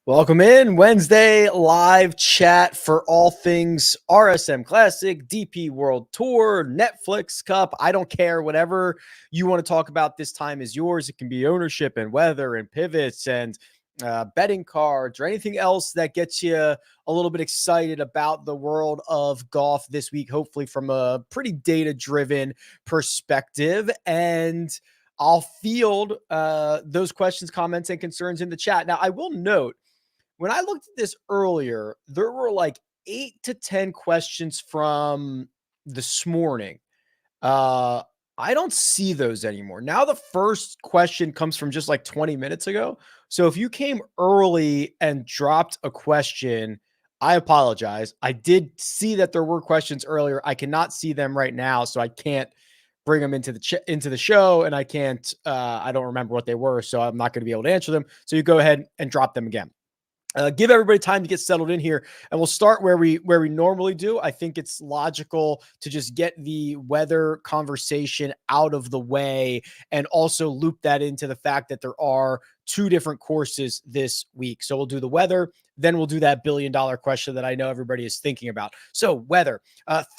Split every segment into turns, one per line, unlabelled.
Welcome in Wednesday live chat for all things RSM Classic, DP World Tour, Netflix Cup. I don't care. Whatever you want to talk about this time is yours. It can be ownership and weather and pivots and betting cards or anything else that gets you a little bit excited about the world of golf this week, hopefully from a pretty data-driven perspective. And I'll field those questions, comments, and concerns in the chat. Now, I will note, when I looked at this earlier, there were like 8 to 10 questions from this morning. I don't see those anymore. Now the first question comes from just like 20 minutes ago. So if you came early and dropped a question, I apologize. I did see that there were questions earlier. I cannot see them right now, so I can't bring them into the show, and I can't. I don't remember what they were, so I'm not going to be able to answer them. So you go ahead and drop them again. Give everybody time to get settled in here, and we'll start where we normally do. I think it's logical to just get the weather conversation out of the way and also loop that into the fact that there are 2 different courses this week. So we'll do the weather, then we'll do that $1 billion question that I know everybody is thinking about. So weather,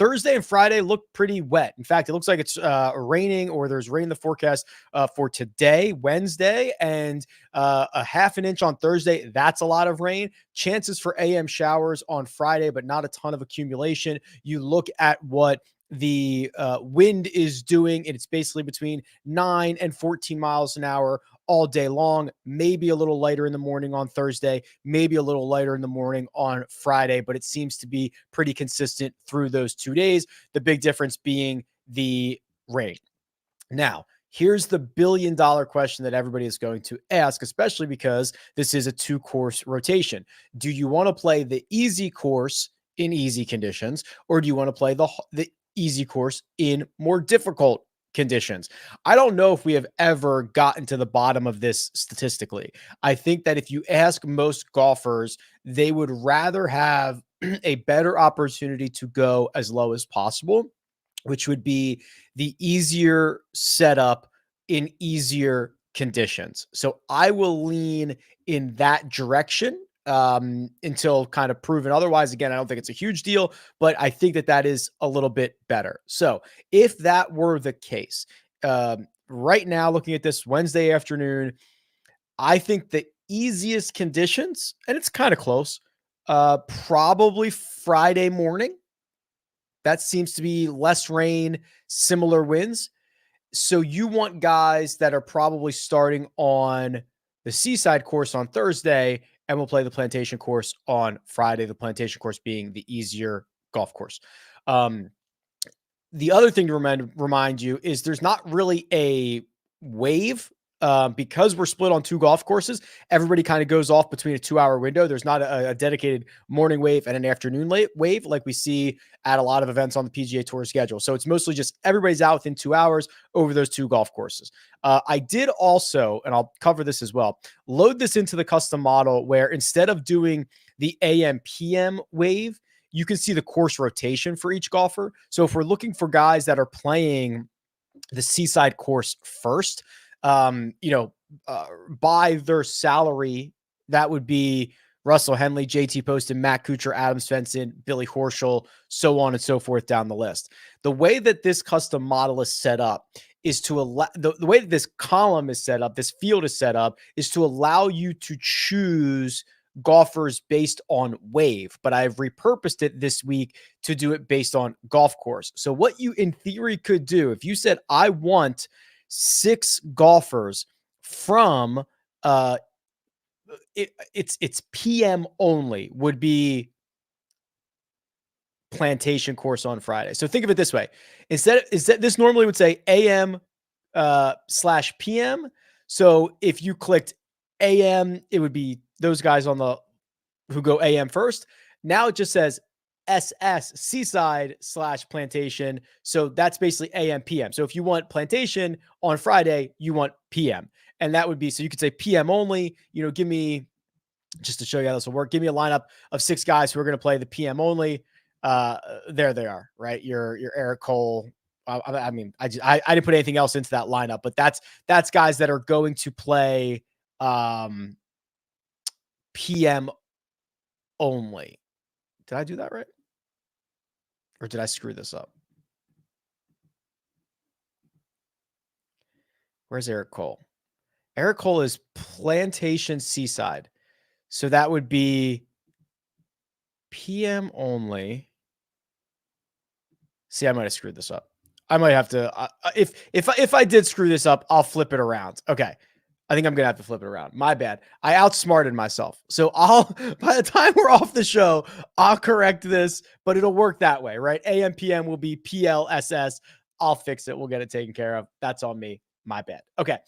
Thursday and Friday look pretty wet. In fact, it looks like it's raining, or there's rain in the forecast for today, Wednesday, and a half an inch on Thursday. That's a lot of rain. Chances for AM showers on Friday, but not a ton of accumulation. You look at what the wind is doing, and it's basically between 9 and 14 miles an hour all day long, maybe a little lighter in the morning on Thursday, maybe a little lighter in the morning on Friday, but it seems to be pretty consistent through those 2 days. The big difference being the rain. Now, here's the $1 billion question that everybody is going to ask, especially because this is a 2-course rotation. Do you want to play the easy course in easy conditions, or do you want to play the easy course in more difficult conditions? I don't know if we have ever gotten to the bottom of this statistically. I think that if you ask most golfers, they would rather have a better opportunity to go as low as possible, which would be the easier setup in easier conditions. So I will lean in that direction until kind of proven otherwise. Again, I don't think it's a huge deal, but I think that that is a little bit better. So if that were the case, right now, looking at this Wednesday afternoon, I think the easiest conditions, and it's kind of close, probably Friday morning. That seems to be less rain, similar winds. So you want guys that are probably starting on the Seaside course on Thursday, and we'll play the Plantation course on Friday, the Plantation course being the easier golf course. The other thing to remind you is there's not really a wave. Because we're split on 2 golf courses, everybody kind of goes off between a 2-hour window. There's not a dedicated morning wave and an afternoon wave like we see at a lot of events on the PGA Tour schedule. So it's mostly just everybody's out within 2 hours over those 2 golf courses. I did also, and I'll cover this as well, load this into the custom model where instead of doing the AM PM wave, you can see the course rotation for each golfer. So if we're looking for guys that are playing the Seaside course first, by their salary, that would be Russell Henley, JT Poston, Matt Kuchar, Adam Svensson, Billy Horschel, so on and so forth down the list. The way that this custom model is set up is to allow the way that this column is set up, this field is set up, is to allow you to choose golfers based on wave, but I've repurposed it this week to do it based on golf course. So what you in theory could do, if you said, I want 6 golfers from it's PM only, would be Plantation course on Friday. So think of it this way. Instead this normally would say AM / PM. So if you clicked AM, it would be those guys who go AM first. Now it just says SS Seaside / Plantation. So that's basically AM PM. So if you want Plantation on Friday, you want PM. And that would be, so you could say PM only, give me, just to show you how this will work, give me a lineup of 6 guys who are going to play the PM only. There they are, right? Your Eric Cole. I didn't put anything else into that lineup, but that's guys that are going to play PM only. Did I do that right? Or did I screw this up? Where's Eric Cole? Eric Cole is Plantation Seaside. So that would be PM only. See, I might have screwed this up. I might have to. If I did screw this up, I'll flip it around. Okay, I think I'm gonna have to flip it around. My bad. I outsmarted myself. So by the time we're off the show, I'll correct this, but it'll work that way, right? AM PM will be PLSS. I'll fix it. We'll get it taken care of. That's on me. My bad. Okay.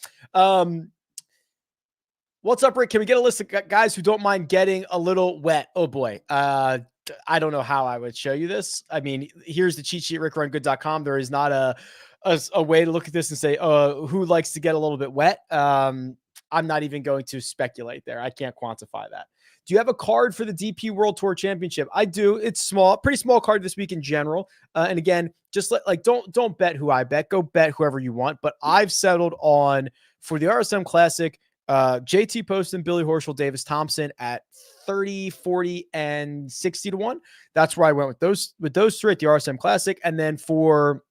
What's up, Rick? Can we get a list of guys who don't mind getting a little wet? Oh boy. I don't know how I would show you this. I mean, here's the cheat sheet, rickrungood.com. There is not a way to look at this and say, who likes to get a little bit wet? I'm not even going to speculate there. I can't quantify that. Do you have a card for the DP World Tour Championship? I do. It's small, pretty small card this week in general. And again, just don't bet who I bet. Go bet whoever you want. But I've settled on, for the RSM Classic, JT Poston, Billy Horschel, Davis Thompson at 30, 40, and 60 to 1. That's where I went with those three at the RSM Classic. And then for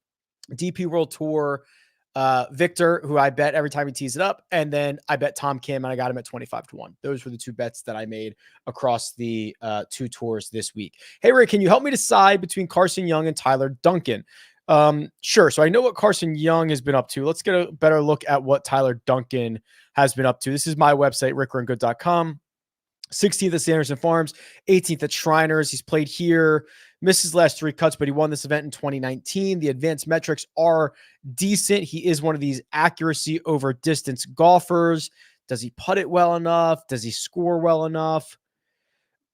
DP World Tour, Victor, who I bet every time he tees it up, and then I bet Tom Kim, and I got him at 25 to 1. Those were the two bets that I made across the two tours this week. Hey, Ray, can you help me decide between Carson Young and Tyler Duncan? Sure. So I know what Carson Young has been up to. Let's get a better look at what Tyler Duncan has been up to. This is my website, rickrungood.com. 16th at Sanderson Farms, 18th at Shriners. He's played here, missed his last 3 cuts, but he won this event in 2019. The advanced metrics are decent. He is one of these accuracy over distance golfers. Does he putt it well enough? Does he score well enough?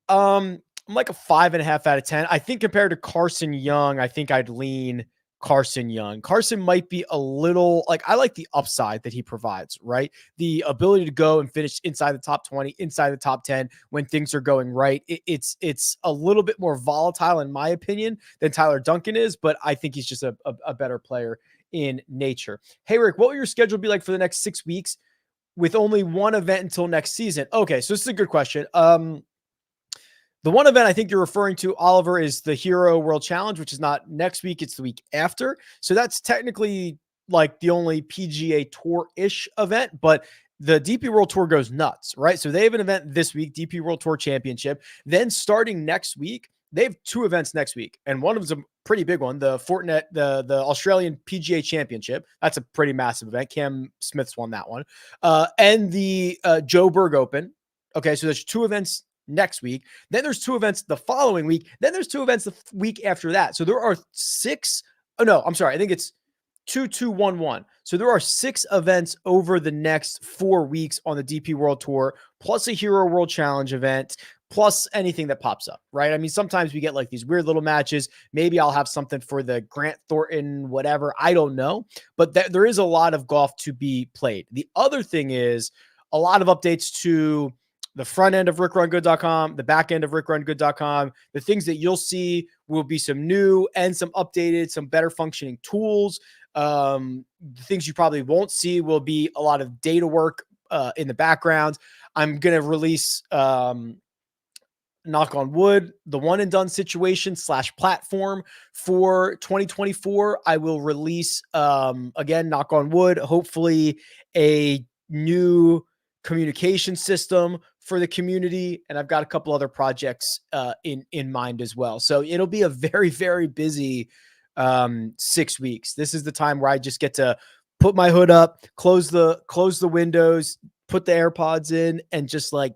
I'm like a 5.5 out of 10. I think compared to Carson Young, I think I'd lean Carson Young. Carson might be a little I like the upside that he provides, right? The ability to go and finish inside the top 20, inside the top 10 when things are going right. It's a little bit more volatile in my opinion than Tyler Duncan is, but I think he's just a better player in nature. Hey, Rick, what will your schedule be like for the next 6 weeks with only one event until next season? Okay, so this is a good question. The one event I think you're referring to, Oliver, is the Hero World Challenge, which is not next week. It's the week after. So that's technically like the only PGA Tour-ish event, but the DP World Tour goes nuts, right? So they have an event this week, DP World Tour Championship. Then starting next week, they have 2 events next week. And one of them's a pretty big one, the Fortinet, the Australian PGA Championship. That's a pretty massive event. Cam Smith's won that one. And the Joe Berg Open. Okay, so there's 2 events next week. Then there's 2 events the following week. Then there's 2 events the week after that. So there are 6. Oh, no, I'm sorry. I think it's 2, 2, 1, 1. So there are 6 events over the next 4 weeks on the DP World Tour, plus a Hero World Challenge event, plus anything that pops up, right? I mean, sometimes we get like these weird little matches. Maybe I'll have something for the Grant Thornton, whatever. I don't know. But there is a lot of golf to be played. The other thing is a lot of updates to the front end of rickrungood.com, the back end of rickrungood.com. The things that you'll see will be some new and some updated, some better functioning tools. The things you probably won't see will be a lot of data work in the background. I'm going to release, knock on wood, the one and done situation / platform for 2024. I will release, again, knock on wood, hopefully a new communication system for the community. And I've got a couple other projects in mind as well. So it'll be a very, very busy 6 weeks. This is the time where I just get to put my hood up, close the windows, put the AirPods in, and just like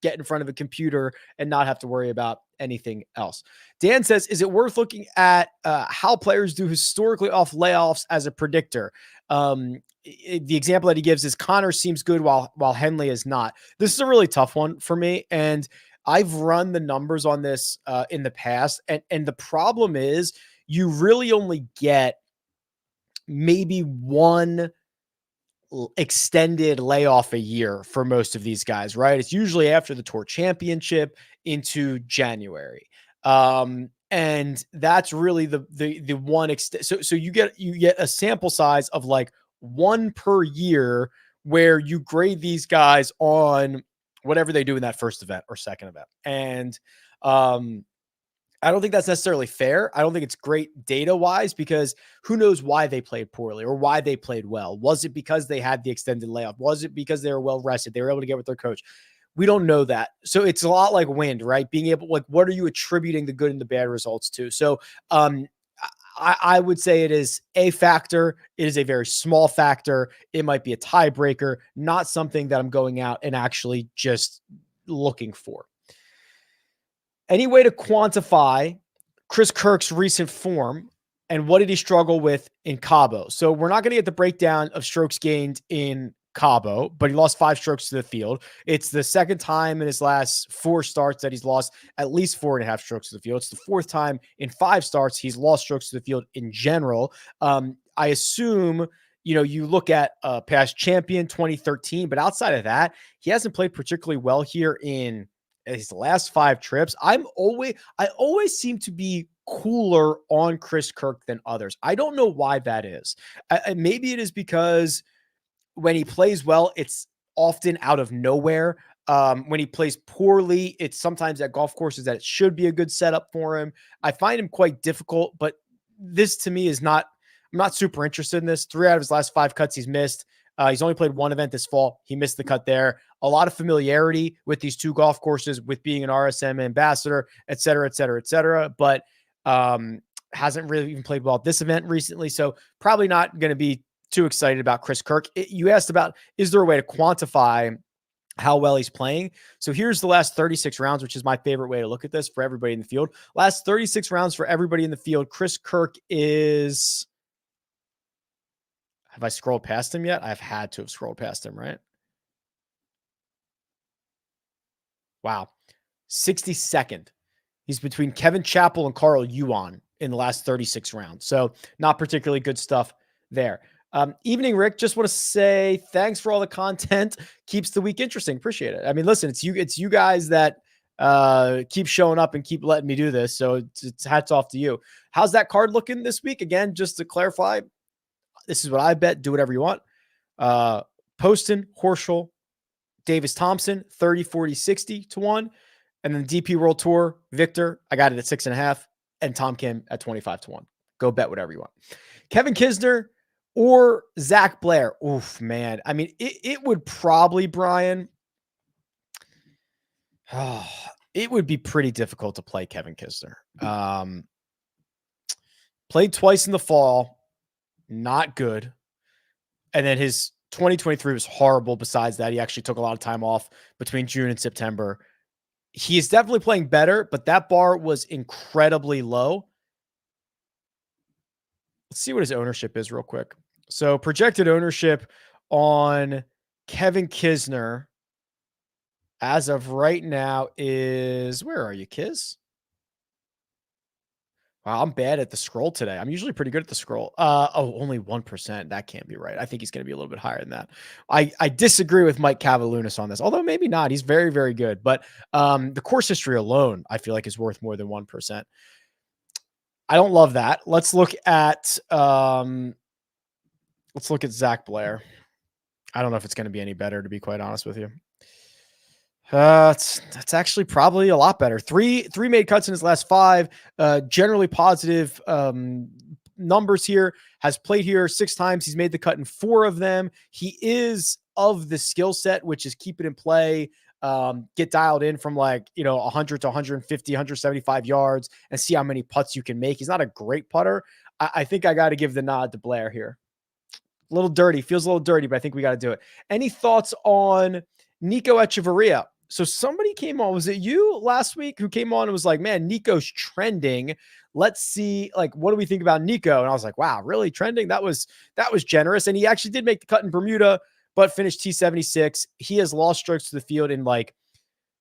get in front of a computer and not have to worry about anything else. Dan says, is it worth looking at how players do historically off layoffs as a predictor? The example that he gives is Connor seems good while Henley is not. This is a really tough one for me. And I've run the numbers on this in the past. And the problem is you really only get maybe one extended layoff a year for most of these guys, right? It's usually after the Tour Championship into January. And that's really the one extent. So you get a sample size of like 1 per year where you grade these guys on whatever they do in that first event or second event. And I don't think that's necessarily fair. I don't think it's great data-wise because who knows why they played poorly or why they played well. Was it because they had the extended layoff? Was it because they were well rested? They were able to get with their coach? We don't know that. So it's a lot like wind, right? Being able, like, what are you attributing the good and the bad results to? So I would say it is a factor. It is a very small factor. It might be a tiebreaker, not something that I'm going out and actually just looking for. Any way to quantify Chris Kirk's recent form and what did he struggle with in Cabo? So we're not going to get the breakdown of strokes gained in Cabo, but he lost 5 strokes to the field. It's the second time in his last 4 starts that he's lost at least 4.5 strokes to the field. It's the 4th time in 5 starts he's lost strokes to the field in general. I assume, you look at past champion 2013, but outside of that, he hasn't played particularly well here in his last 5 trips. I always seem to be cooler on Chris Kirk than others. I don't know why that is. Maybe it is because when he plays well, it's often out of nowhere. When he plays poorly, it's sometimes at golf courses that it should be a good setup for him. I find him quite difficult, but this to me is not, I'm not super interested in this. 3 out of his last 5 cuts he's missed. He's only played 1 event this fall. He missed the cut there. A lot of familiarity with these 2 golf courses, with being an RSM ambassador, et cetera, et cetera, et cetera. But hasn't really even played well at this event recently. So probably not going to be too excited about Chris Kirk. You asked about, is there a way to quantify how well he's playing? So here's the last 36 rounds, which is my favorite way to look at this for everybody in the field. Last 36 rounds for everybody in the field. Chris Kirk is... Have I scrolled past him yet? I've had to have scrolled past him, right? Wow. 62nd. He's between Kevin Chappell and Carl Yuan in the last 36 rounds. So not particularly good stuff there. Evening, Rick. Just want to say thanks for all the content. Keeps the week interesting. Appreciate it. I mean, listen, it's you guys that keep showing up and keep letting me do this. So it's hats off to you. How's that card looking this week? Again, just to clarify, this is what I bet. Do whatever you want. Poston, Horschel, Davis Thompson, 30, 40, 60 to 1. And then DP World Tour, Victor, I got it at 6.5. And Tom Kim at 25 to 1. Go bet whatever you want. Kevin Kisner or Zach Blair. Oof, man. I mean, it would probably, Brian. It would be pretty difficult to play Kevin Kisner. Played twice in the fall. Not good. And then his 2023 was horrible. Besides that, he actually took a lot of time off between June and September. He is definitely playing better, but that bar was incredibly low. Let's see what his ownership is real quick. So projected ownership on Kevin Kisner as of right now is, where are you, Kiz? Wow, I'm bad at the scroll today. I'm usually pretty good at the scroll. Only 1%. That can't be right. I think he's going to be a little bit higher than that. I disagree with Mike Cavalunas on this, although maybe not. He's very, very good. But the course history alone, I feel like, is worth more than 1%. I don't love that. Let's look at Zach Blair. I don't know if it's going to be any better, to be quite honest with you. That's actually probably a lot better. Three made cuts in his last 5. Generally positive numbers here. Has played here 6 times. He's made the cut in 4 of them. He is of the skill set, which is keep it in play, get dialed in from 100 to 150, 175 yards and see how many putts you can make. He's not a great putter. I think I got to give the nod to Blair here. A little dirty. Feels a little dirty, but I think we got to do it. Any thoughts on Nico Echeverria? So somebody came on, was it you last week who came on and was like, man, Nico's trending. Let's see, what do we think about Nico? And I was like, wow, really trending? That was generous. And he actually did make the cut in Bermuda, but finished T76. He has lost strokes to the field in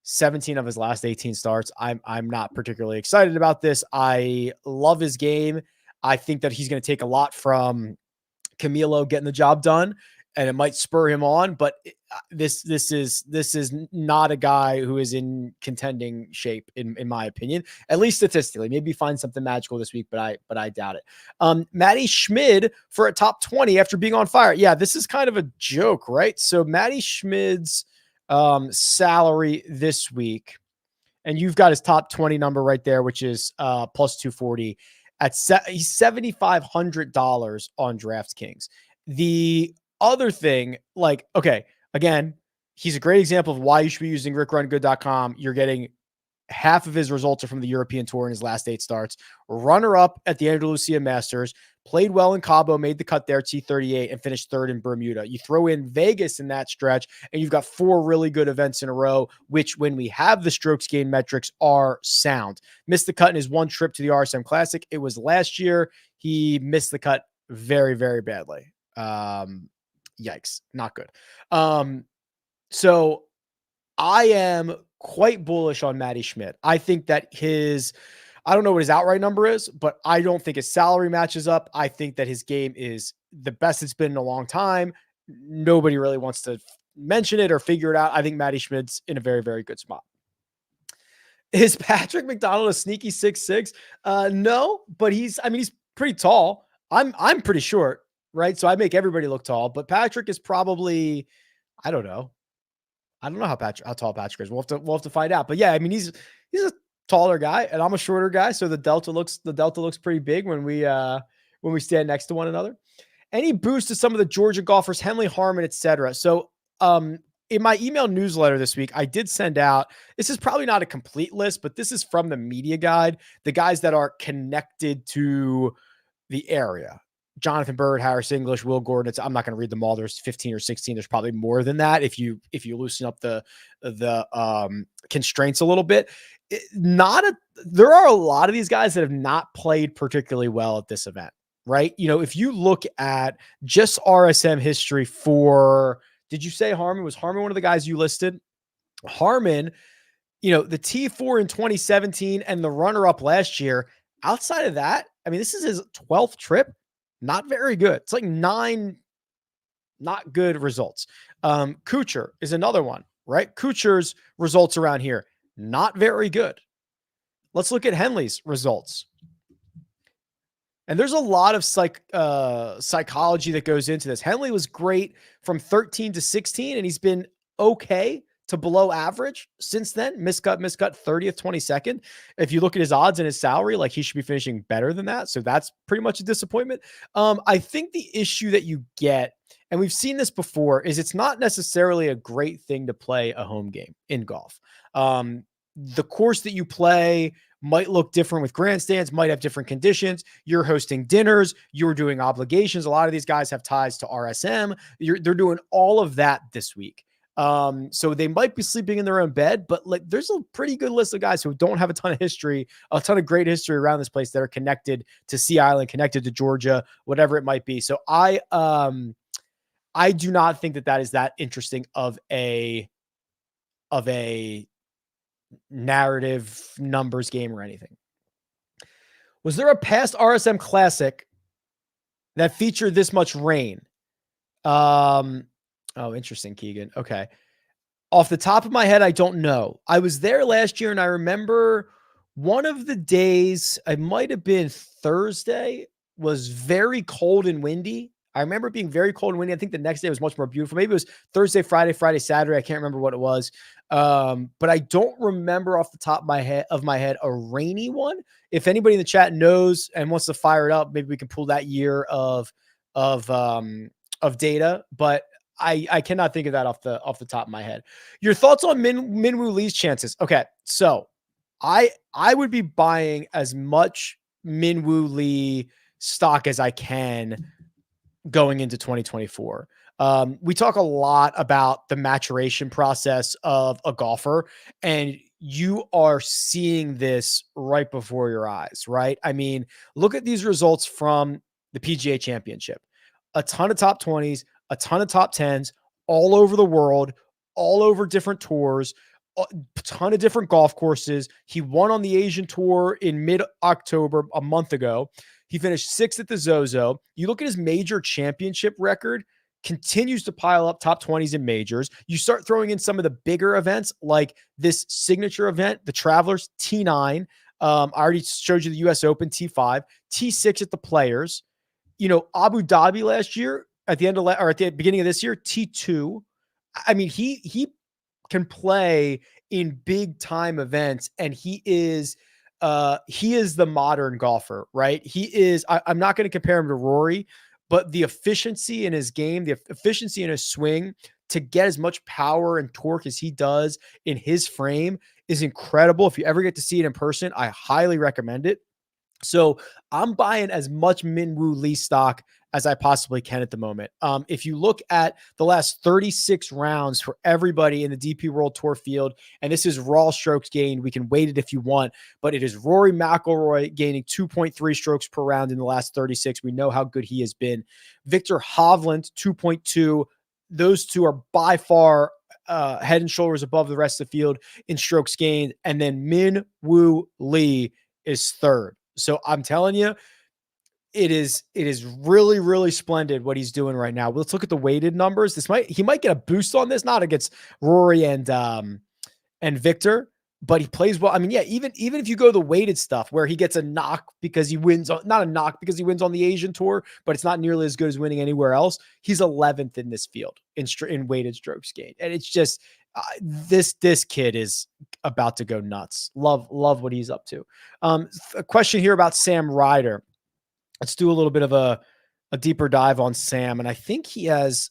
17 of his last 18 starts. I'm not particularly excited about this. I love his game. I think that he's going to take a lot from Camilo getting the job done, and it might spur him on, but this is not a guy who is in contending shape in my opinion, at least statistically. Maybe find something magical this week, but I doubt it. Matty Schmid for a top 20 after being on fire. Yeah, this is kind of a joke, right? So Matty Schmid's salary this week. And you've got his top 20 number right there, which is plus 240 he's $7,500 on DraftKings. The other thing, like, okay, again, he's a great example of why you should be using rickrungood.com. You're getting half of his results are from the European Tour in his last 8 starts. Runner-up at the Andalusia Masters, played well in Cabo, made the cut there, T38, and finished 3rd in Bermuda. You throw in Vegas in that stretch, and you've got 4 really good events in a row, which, when we have the strokes gain metrics, are sound. Missed the cut in his one trip to the RSM Classic. It was last year. He missed the cut very, very badly. Yikes. Not good. So I am quite bullish on Matty Schmidt. I think that I don't know what his outright number is, but I don't think his salary matches up. I think that his game is the best it's been in a long time. Nobody really wants to mention it or figure it out. I think Matty Schmidt's in a very, very good spot. Is Patrick McDonald a sneaky 6'6"? No, but he's pretty tall. I'm pretty short, right? So I make everybody look tall, but Patrick is probably, I don't know how tall Patrick is. We'll have to find out. But yeah, I mean, he's a taller guy, and I'm a shorter guy, so the delta looks pretty big when we stand next to one another. Any boost to some of the Georgia golfers, Henley, Harmon, etc. So, in my email newsletter this week, I did send out. This is probably not a complete list, but this is from the media guide. The guys that are connected to the area. Jonathan Bird, Harris English, Will Gordon. I'm not going to read them all. There's 15 or 16. There's probably more than that if you loosen up the constraints a little bit. There are a lot of these guys that have not played particularly well at this event, right? If you look at just RSM history did you say Harmon? Was Harmon one of the guys you listed? Harmon, the T4 in 2017 and the runner-up last year. Outside of that, I mean, this is his 12th trip. Not very good. It's like 9 not good results. Kuchar is another one, right? Kuchar's results around here, not very good. Let's look at Henley's results. And there's a lot of psychology that goes into this. Henley was great from 13 to 16, and he's been okay to below average since then. Miscut, 30th, 22nd. If you look at his odds and his salary, like, he should be finishing better than that. So that's pretty much a disappointment. I think the issue that you get, and we've seen this before, is it's not necessarily a great thing to play a home game in golf. The course that you play might look different with grandstands, might have different conditions. You're hosting dinners, you're doing obligations. A lot of these guys have ties to RSM. They're doing all of that this week. So they might be sleeping in their own bed, but like, there's a pretty good list of guys who don't have a ton of great history around this place that are connected to Sea Island, connected to Georgia, whatever it might be. So I do not think that is that interesting of a narrative numbers game or anything. Was there a past RSM Classic that featured this much rain? Oh, interesting, Keegan. Okay. Off the top of my head, I don't know. I was there last year, and I remember one of the days, it might have been Thursday, was very cold and windy. I remember it being very cold and windy. I think the next day was much more beautiful. Maybe it was Thursday, Friday, Saturday. I can't remember what it was. But I don't remember off the top of my head a rainy one. If anybody in the chat knows and wants to fire it up, maybe we can pull that year of data. But I cannot think of that off the top of my head. Your thoughts on Minwoo Lee's chances? Okay, so I would be buying as much Minwoo Lee stock as I can going into 2024. We talk a lot about the maturation process of a golfer, and you are seeing this right before your eyes, right? I mean, look at these results from the PGA Championship. A ton of top 20s, a ton of top 10s all over the world, all over different tours, a ton of different golf courses. He won on the Asian Tour in mid-October, a month ago. He finished 6th at the Zozo. You look at his major championship record, continues to pile up top 20s in majors. You start throwing in some of the bigger events, like this signature event, the Travelers T9. I already showed you the US Open T5, T6 at the Players. Abu Dhabi last year, at the beginning of this year, T2. I mean, he can play in big time events, and he is the modern golfer, right? I'm not going to compare him to Rory, but the efficiency in his game, the efficiency in his swing to get as much power and torque as he does in his frame is incredible. If you ever get to see it in person, I highly recommend it. So I'm buying as much Min-Woo Lee stock as I possibly can at the moment. If you look at the last 36 rounds for everybody in the DP World Tour field, and this is raw strokes gained, we can weight it if you want, but it is Rory McIlroy gaining 2.3 strokes per round in the last 36. We know how good he has been. Viktor Hovland, 2.2. Those two are by far head and shoulders above the rest of the field in strokes gained. And then Min-Woo Lee is third. So I'm telling you, it is really, really splendid what he's doing right now. Let's look at the weighted numbers. He might get a boost on this, not against Rory and Victor, but he plays well. I mean, yeah, even if you go the weighted stuff where he gets a knock because he wins, not a knock because he wins on the Asian tour, but it's not nearly as good as winning anywhere else. He's 11th in this field in weighted strokes gained. And it's just, this kid is about to go nuts. Love what he's up to. A question here about Sam Ryder. Let's do a little bit of a deeper dive on Sam. And I think he has,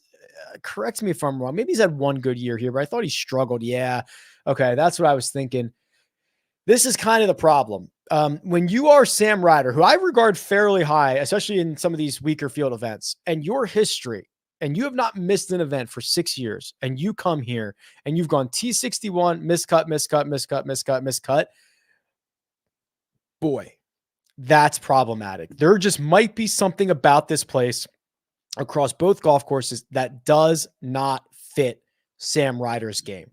correct me if I'm wrong, maybe he's had one good year here, but I thought he struggled. Yeah. Okay. That's what I was thinking. This is kind of the problem. When you are Sam Ryder, who I regard fairly high, especially in some of these weaker field events, and your history, and you have not missed an event for 6 years, and you come here and you've gone T61, miscut. Boy, that's problematic. There just might be something about this place across both golf courses that does not fit Sam Ryder's game.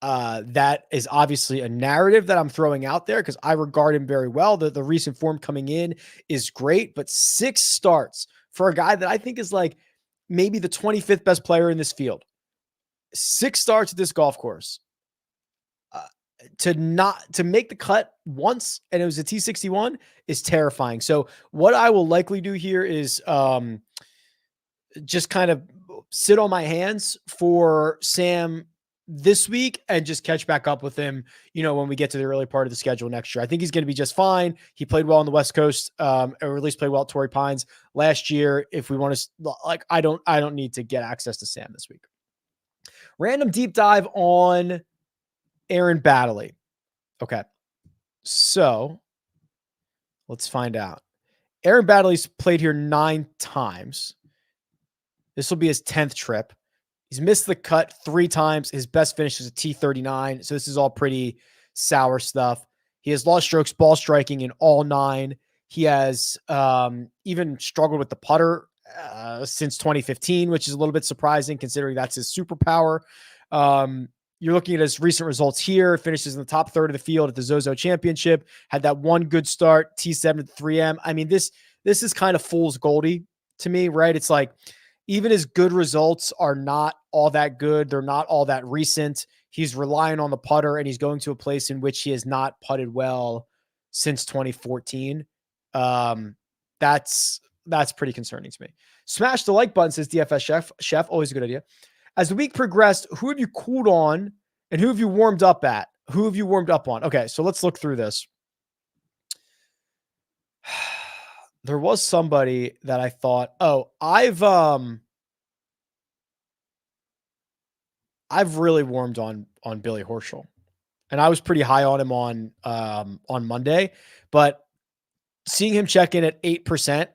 That is obviously a narrative that I'm throwing out there because I regard him very well. The recent form coming in is great, but 6 starts for a guy that I think is like maybe the 25th best player in this field. 6 starts at this golf course. To make the cut once, and it was a T61, is terrifying. So what I will likely do here is just kind of sit on my hands for Sam this week and just catch back up with him, when we get to the early part of the schedule next year. I think he's going to be just fine. He played well on the West Coast, or at least played well at Torrey Pines last year. If we want to, I don't need to get access to Sam this week. Random deep dive on Aaron Baddeley. Okay. So let's find out. Aaron Baddeley's played here 9 times. This will be his 10th trip. He's missed the cut 3 times. His best finish is a T39. So this is all pretty sour stuff. He has lost strokes ball striking in all 9. He has even struggled with the putter since 2015, which is a little bit surprising considering that's his superpower. You're looking at his recent results here. Finishes in the top third of the field at the Zozo Championship. Had that one good start, T7 at 3M. I mean, this is kind of fool's goldie to me, right? It's like even his good results are not all that good. They're not all that recent. He's relying on the putter, and he's going to a place in which he has not putted well since 2014. That's pretty concerning to me. Smash the like button, says DFS Chef. Always a good idea. As the week progressed, who have you cooled on and who have you warmed up at? Who have you warmed up on? Okay, so let's look through this. There was somebody that I thought, I've really warmed on Billy Horschel. And I was pretty high on him on Monday, but seeing him check in at 8%,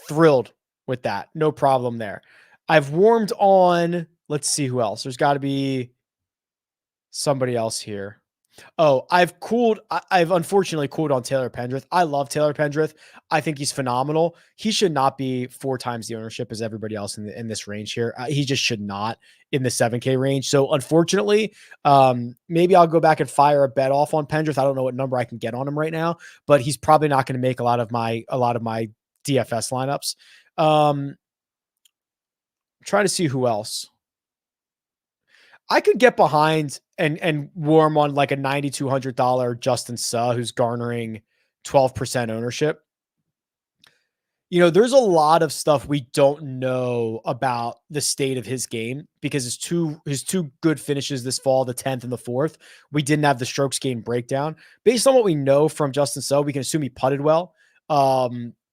thrilled with that. No problem there. I've warmed on, let's see who else. There's got to be somebody else here. I've unfortunately cooled on Taylor Pendrith. I love Taylor Pendrith. I think he's phenomenal. He should not be 4 times the ownership as everybody else in this range here. He just should not in the 7K range. So unfortunately, maybe I'll go back and fire a bet off on Pendrith. I don't know what number I can get on him right now, but he's probably not going to make a lot of my DFS lineups. Trying to see who else I could get behind and warm on, like a $9,200 Justin Suh, who's garnering 12% ownership. There's a lot of stuff we don't know about the state of his game because his two good finishes this fall, the 10th and the 4th, we didn't have the strokes gain breakdown. Based on what we know from Justin Suh, we can assume he putted well.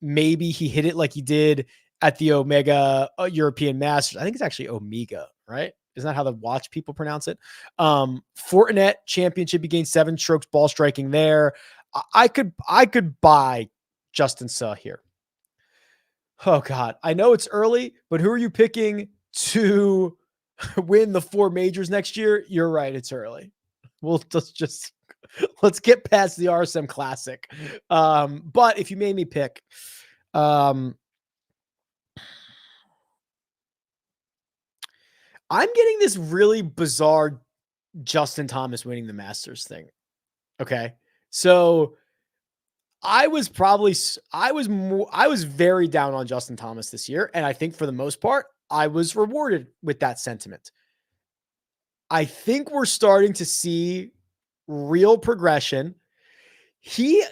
Maybe he hit it like he did at the Omega European Masters. I think it's actually Omega, right? Isn't that how the watch people pronounce it? Fortinet Championship, he gained 7 strokes ball striking there. I could buy Justin Suh here. Oh God, I know it's early, but who are you picking to win the 4 majors next year? You're right, it's early. Let's get past the RSM Classic. But if you made me pick, I'm getting this really bizarre Justin Thomas winning the Masters thing. Okay, so I was very down on Justin Thomas this year. And I think for the most part, I was rewarded with that sentiment. I think we're starting to see real progression. He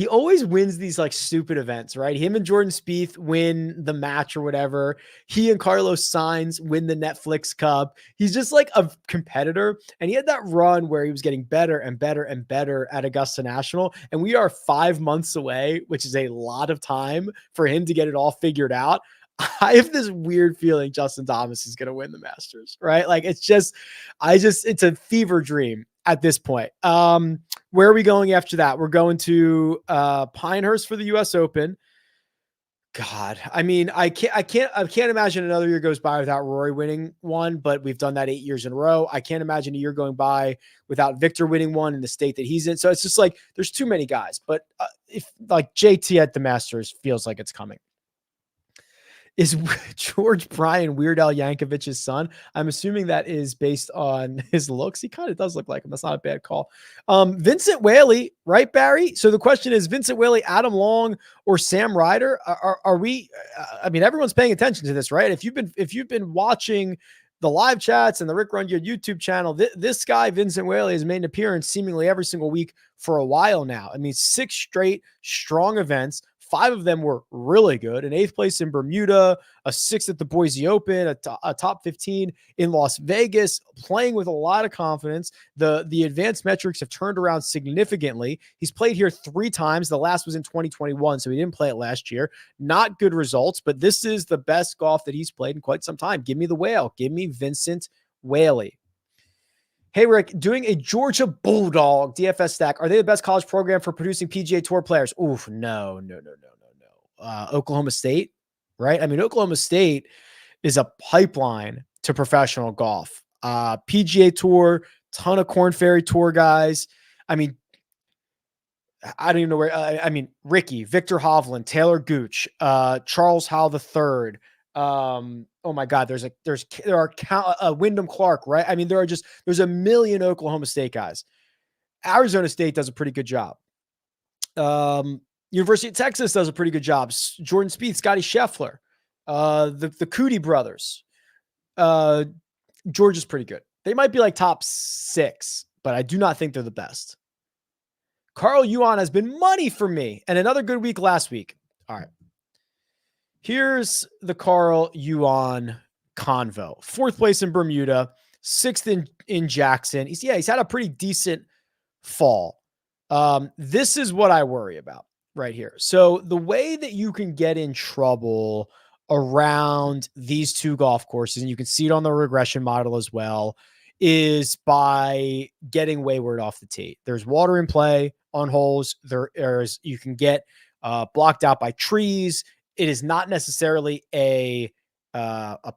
always wins these like stupid events, right? Him and Jordan Spieth win the match or whatever. He and Carlos Sainz win the Netflix Cup. He's just like a competitor. And he had that run where he was getting better and better and better at Augusta National. And we are 5 months away, which is a lot of time for him to get it all figured out. I have this weird feeling Justin Thomas is going to win the Masters, right? Like it's a fever dream at this point. Where are we going after that? We're going to Pinehurst for the US Open. God, I mean, I can't imagine another year goes by without Rory winning one, but we've done that 8 years in a row. I can't imagine a year going by without Victor winning one in the state that he's in. So it's just like, there's too many guys, but if like JT at the Masters feels like it's coming. Is George Bryan Weird Al Yankovic's son? I'm assuming that is based on his looks. He kind of does look like him. That's not a bad call. Vincent Whaley, right, Barry? So the question is Vincent Whaley, Adam Long, or Sam Ryder? Are we? I mean, everyone's paying attention to this, right? If you've been watching the live chats and the Rick Run Your YouTube channel, this guy Vincent Whaley has made an appearance seemingly every single week for a while now. I mean, 6 straight strong events. 5 of them were really good. An 8th place in Bermuda, a 6th at the Boise Open, a top 15 in Las Vegas, playing with a lot of confidence. The advanced metrics have turned around significantly. He's played here 3 times. The last was in 2021, so he didn't play it last year. Not good results, but this is the best golf that he's played in quite some time. Give me the whale. Give me Vincent Whaley. Hey, Rick, doing a Georgia Bulldog DFS stack. Are they the best college program for producing PGA Tour players? Oof, no. Oklahoma State, right? I mean, Oklahoma State is a pipeline to professional golf. PGA Tour, ton of Korn Ferry Tour guys. I mean, I don't even know where. Ricky, Victor Hovland, Taylor Gooch, Charles Howell III. Oh my God, there are Wyndham Clark, right? I mean, there's a million Oklahoma State guys. Arizona State does a pretty good job. University of Texas does a pretty good job. Jordan Spieth, Scotty Scheffler, the Cootie brothers. Georgia's pretty good. They might be like top 6, but I do not think they're the best. Carl Yuan has been money for me, and another good week last week. All right. Here's the Carl Yuan convo. 4th place in Bermuda, 6th in Jackson. He's had a pretty decent fall. This is what I worry about right here. So the way that you can get in trouble around these 2 golf courses, and you can see it on the regression model as well, is by getting wayward off the tee. There's water in play on holes. You can get blocked out by trees. It is not necessarily a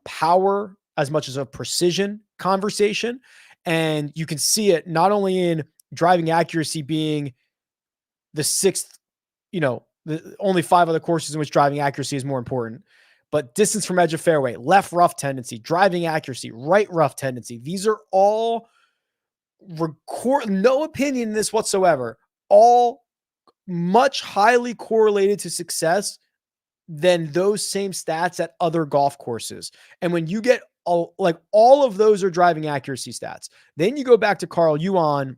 power as much as a precision conversation. And you can see it not only in driving accuracy being the 6th, only 5 other courses in which driving accuracy is more important, but distance from edge of fairway, left rough tendency, driving accuracy, right rough tendency. These are all no opinion in this whatsoever, all much highly correlated to success than those same stats at other golf courses. And when you get all of those are driving accuracy stats, then you go back to Carl Yuan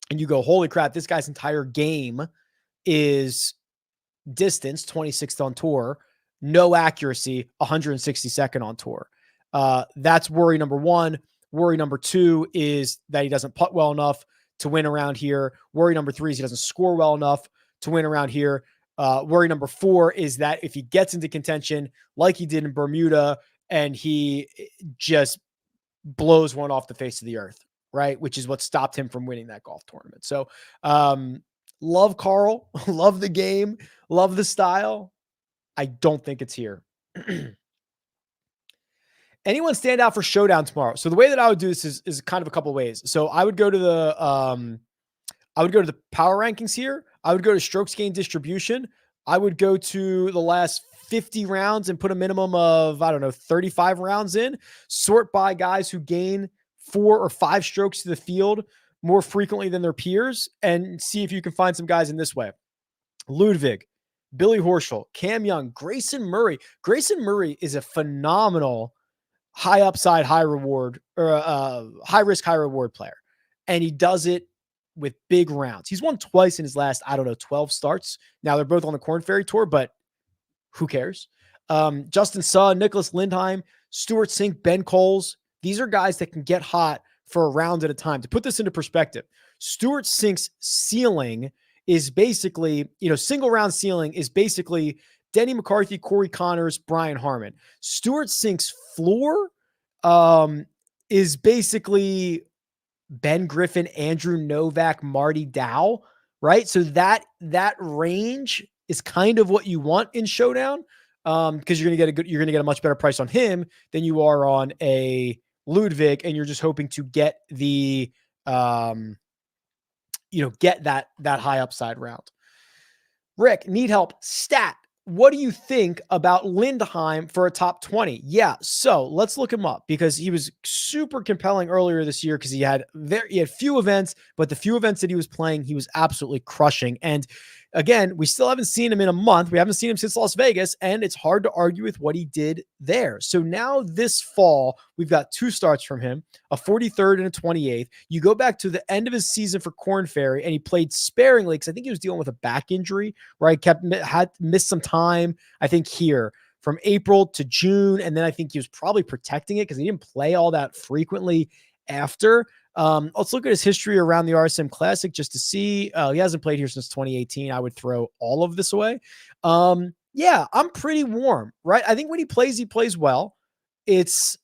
and you go, holy crap, this guy's entire game is distance, 26th on tour. no accuracy, 162nd on tour. That's worry number one. Worry number two is that he doesn't putt well enough to win around here. Worry number three is he doesn't score well enough to win around here. Worry number four is that if he gets into contention like he did in Bermuda and he just blows one off the face of the earth, right? Which is what stopped him from winning that golf tournament. So, love Carl, love the game, love the style. I don't think it's here. Anyone stand out for showdown tomorrow? So the way that I would do this is kind of a couple ways. So I would go to the power rankings here. I would go to strokes gained distribution. I would go to the last 50 rounds and put a minimum of, 35 rounds in. Sort by guys who gain 4 or 5 strokes to the field more frequently than their peers, and see if you can find some guys in this way. Ludwig, Billy Horschel, Cam Young, Grayson Murray. Grayson Murray is a phenomenal high upside, high reward, or high risk, high reward player. And he does it with big rounds. He's won twice in his last, 12 starts. Now they're both on the Korn Ferry Tour, but who cares? Justin Suh, Nicholas Lindheim, Stuart Sink, Ben Coles. These are guys that can get hot for a round at a time. To put this into perspective, Stuart Sink's ceiling is basically, single round ceiling is basically Denny McCarthy, Corey Connors, Brian Harmon. Stuart Sink's floor is basically Ben Griffin, Andrew Novak, Marty Dow, right? So that range is kind of what you want in showdown, because you're going to get a much better price on him than you are on a Ludwig, and you're just hoping to get the get that high upside round. Rick, need help. Stat. What do you think about Lindheim for a top 20? Yeah, so let's look him up, because he was super compelling earlier this year because he had few events, but the few events that he was playing, he was absolutely crushing. And again, we still haven't seen him in a month. We haven't seen him since Las Vegas, and it's hard to argue with what he did there. So now this fall, we've got 2 starts from him, a 43rd and a 28th. You go back to the end of his season for Korn Ferry, and he played sparingly because I think he was dealing with a back injury, right? Had missed some time, I think, here from April to June. And then I think he was probably protecting it because he didn't play all that frequently after. Let's look at his history around the RSM Classic just to see. He hasn't played here since 2018. I would throw all of this away. Yeah, I'm pretty warm, right? I think when he plays well. This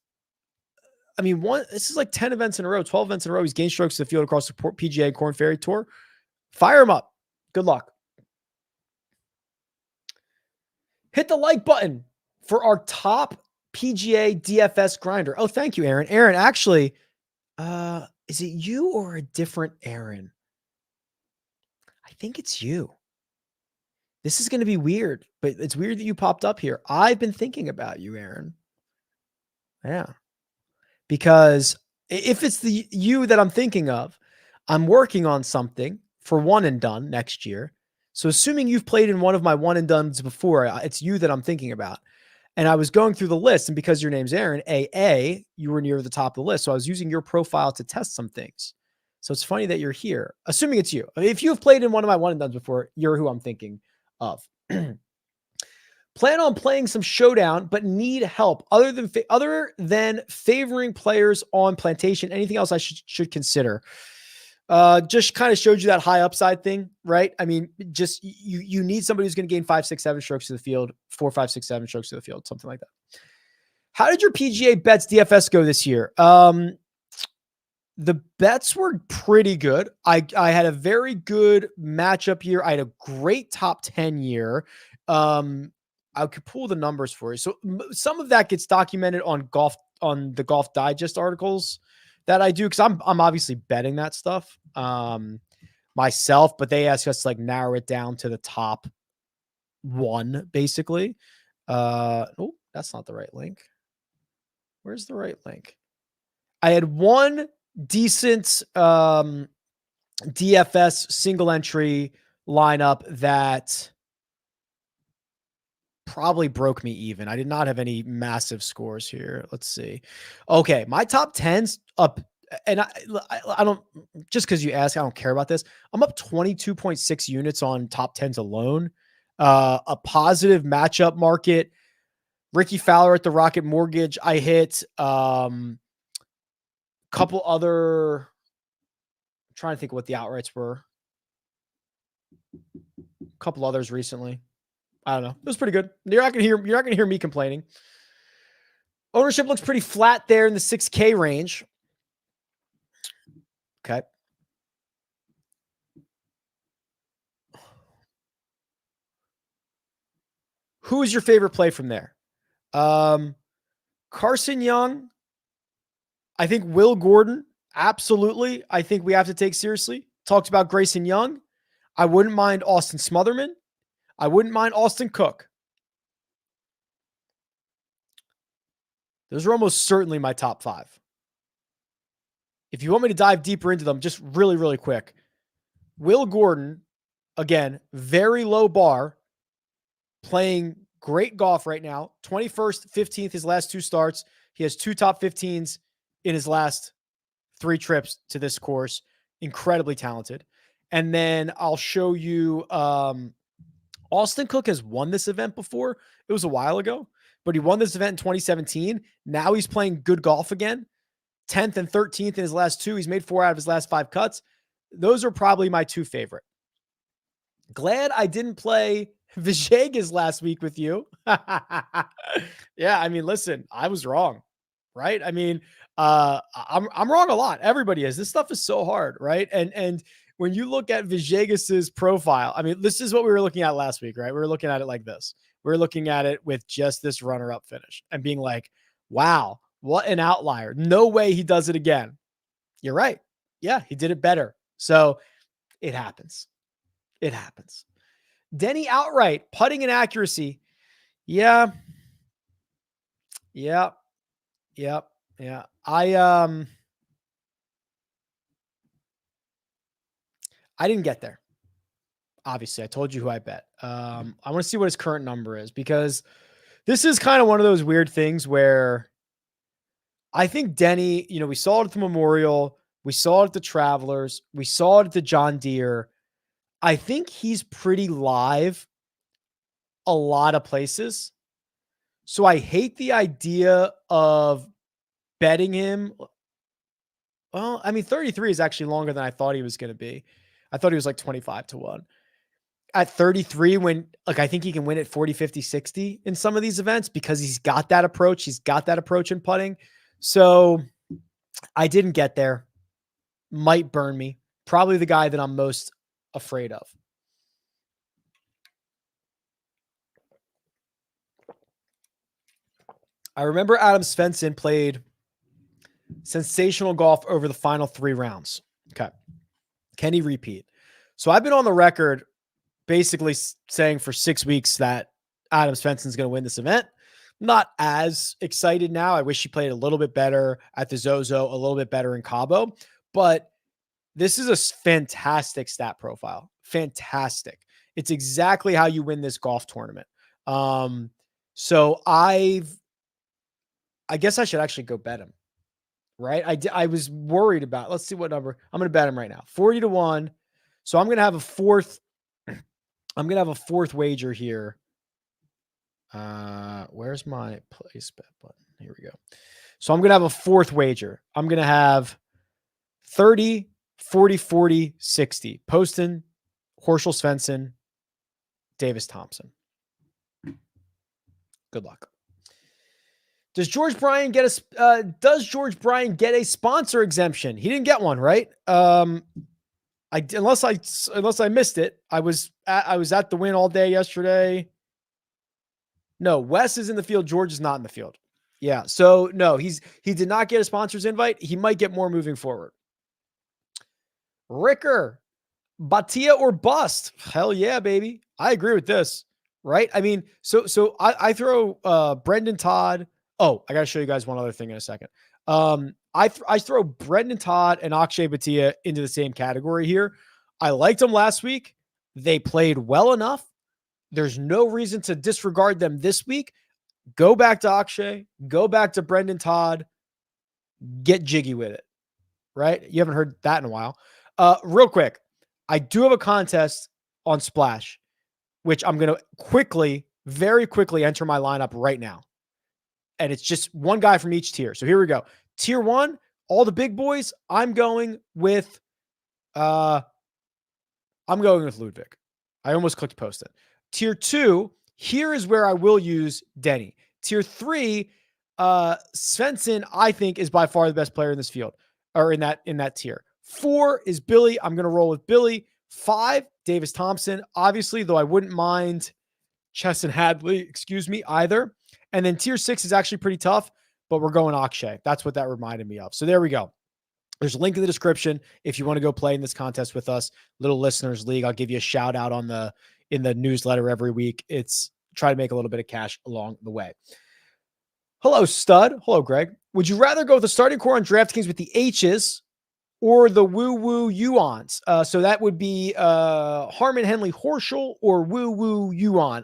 is like 10 events in a row, 12 events in a row. He's gained strokes to the field across the PGA Korn Ferry Tour. Fire him up. Good luck. Hit the like button for our top PGA DFS grinder. Oh, thank you, Aaron. Aaron, actually, is it you or a different Aaron? I think it's you. This is going to be weird, but it's weird that you popped up here. I've been thinking about you, Aaron. Yeah. Because if it's the you that I'm thinking of, I'm working on something for one and done next year. So assuming you've played in one of my one and dones before, it's you that I'm thinking about. And I was going through the list, and because your name's Aaron, you were near the top of the list. So I was using your profile to test some things. So it's funny that you're here, assuming it's you. If you've played in one of my one and dones before, you're who I'm thinking of. Plan on playing some showdown, but need help other than favoring players on Plantation. Anything else I should consider? Just kind of showed you that high upside thing, right? I mean, just you need somebody who's going to gain 5, 6, 7 strokes to the field, 4, 5, 6, 7 strokes to the field, something like that. How did your PGA bets DFS go this year? The bets were pretty good. I had a very good matchup year. I had a great top 10 year. I could pull the numbers for you. So some of that gets documented on the Golf Digest articles that I do, because I'm obviously betting that stuff myself, but they ask us to narrow it down to the top 1, basically. Oh, that's not the right link. Where's the right link? I had one decent DFS single entry lineup that probably broke me even. I did not have any massive scores here. Let's see. Okay, my top 10's up, and I don't, just because you ask, I don't care about this. I'm up 22.6 units on top 10s alone. A positive matchup market Ricky Fowler at the Rocket Mortgage. I hit couple other, I'm trying to think what the outrights were. A couple others recently. I don't know. It was pretty good. You're not gonna hear me complaining. Ownership looks pretty flat there in the 6K range. Okay. Who is your favorite play from there? Carson Young. I think Will Gordon. Absolutely. I think we have to take seriously. Talked about Grayson Young. I wouldn't mind Austin Smotherman. I wouldn't mind Austin Cook. Those are almost certainly my top 5. If you want me to dive deeper into them, just really, really quick. Will Gordon, again, very low bar, playing great golf right now. 21st, 15th, his last 2 starts. He has 2 top 15s in his last 3 trips to this course. Incredibly talented. And then I'll show you Austin Cook has won this event before. It was a while ago, but he won this event in 2017. Now he's playing good golf again. 10th and 13th in his last 2. He's made 4 out of his last 5 cuts. Those are probably my 2 favorite. Glad I didn't play Villegas last week with you. Yeah, I mean, listen, I was wrong, right? I mean, I'm wrong a lot. Everybody is. This stuff is so hard, right? And when you look at Villegas's profile, I mean, this is what we were looking at last week, right? We were looking at it like this. We were looking at it with just this runner-up finish and being like, wow, what an outlier. No way he does it again. You're right. Yeah, he did it better. So it happens. It happens. Denny outright, putting and accuracy. Yeah. I didn't get there. Obviously, I told you who I bet. I want to see what his current number is, because this is kind of one of those weird things where I think Denny, we saw it at the Memorial, we saw it at the Travelers, we saw it at the John Deere. I think he's pretty live a lot of places. So I hate the idea of betting him. Well, I mean, 33 is actually longer than I thought he was going to be. I thought he was like 25-1. At 33, when I think he can win at 40, 50, 60 in some of these events because he's got that approach. He's got that approach in putting. So I didn't get there. Might burn me. Probably the guy that I'm most afraid of. I remember Adam Svensson played sensational golf over the final 3 rounds. Okay. Can he repeat? So I've been on the record basically saying for 6 weeks that Adam Svensson's going to win this event. Not as excited now. I wish he played a little bit better at the Zozo, a little bit better in Cabo, but this is a fantastic stat profile. Fantastic. It's exactly how you win this golf tournament. So I guess I should actually go bet him, right? I was worried about, let's see what number. I'm going to bet him right now. 40-1. So I'm going to have a fourth wager here. Where's my place bet button? Here we go. So I'm going to have a fourth wager. I'm going to have 30, 40, 40, 60. Poston, Horschel Svensson, Davis Thompson. Good luck. Does George Bryan get a sponsor exemption? He didn't get one, right? Unless I missed it. I was at the Win all day yesterday. No, Wes is in the field. George is not in the field. Yeah. So no, he did not get a sponsor's invite. He might get more moving forward. Ricker, Batia or bust. Hell yeah, baby. I agree with this. Right. I mean, so I throw Brendan Todd. Oh, I got to show you guys one other thing in a second. I throw Brendan Todd and Akshay Bhatia into the same category here. I liked them last week. They played well enough. There's no reason to disregard them this week. Go back to Akshay. Go back to Brendan Todd. Get jiggy with it. Right? You haven't heard that in a while. Real quick, I do have a contest on Splash, which I'm going to very quickly enter my lineup right now. and it's just one guy from each tier. So here we go. Tier 1, all the big boys. I'm going with Ludwig. I almost clicked post it. Tier 2, here is where I will use Denny. Tier 3, Svensson, I think, is by far the best player in this field, or in that tier. 4 is Billy. I'm going to roll with Billy. 5, Davis Thompson, obviously, though I wouldn't mind Chesson Hadley, either. And then tier 6 is actually pretty tough, but we're going Akshay. That's what that reminded me of. So there we go. There's a link in the description if you want to go play in this contest with us, Little Listeners League. I'll give you a shout out in the newsletter every week. It's try to make a little bit of cash along the way. Hello, Stud. Hello, Greg. Would you rather go with the starting core on DraftKings with the H's or the woo-woo Yuans? So that would be Harmon Henley Horschel or woo-woo Yuan.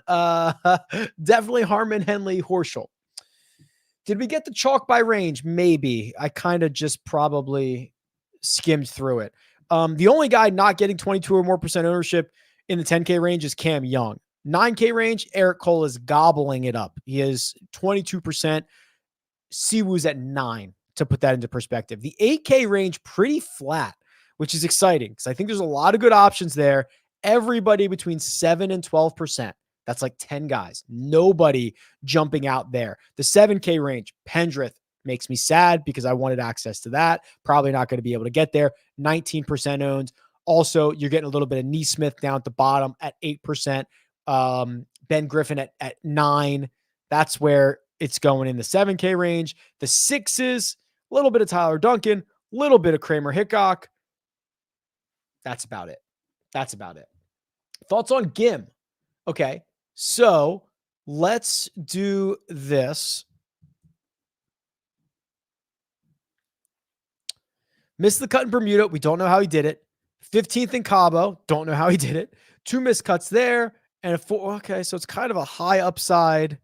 Definitely Harmon Henley Horschel. Did we get the chalk by range? Maybe. I kind of just probably skimmed through it. The only guy not getting 22 or more % ownership in the 10K range is Cam Young. 9K range, Eric Cole is gobbling it up. He is 22%. Siwoo's at 9, to put that into perspective. The 8K range, pretty flat, which is exciting because I think there's a lot of good options there. Everybody between 7 and 12%. That's like 10 guys. Nobody jumping out there. The 7K range, Pendrith makes me sad because I wanted access to that. Probably not going to be able to get there. 19% owned. Also, you're getting a little bit of Neesmith down at the bottom at 8%. Ben Griffin at 9. That's where it's going in the 7K range. The 6s, a little bit of Tyler Duncan, a little bit of Kramer Hickok. That's about it. Thoughts on Gim? Okay. So let's do this. Missed the cut in Bermuda. We don't know how he did it. 15th in Cabo. Don't know how he did it. 2 missed cuts there and a 4. Okay. So it's kind of a high upside.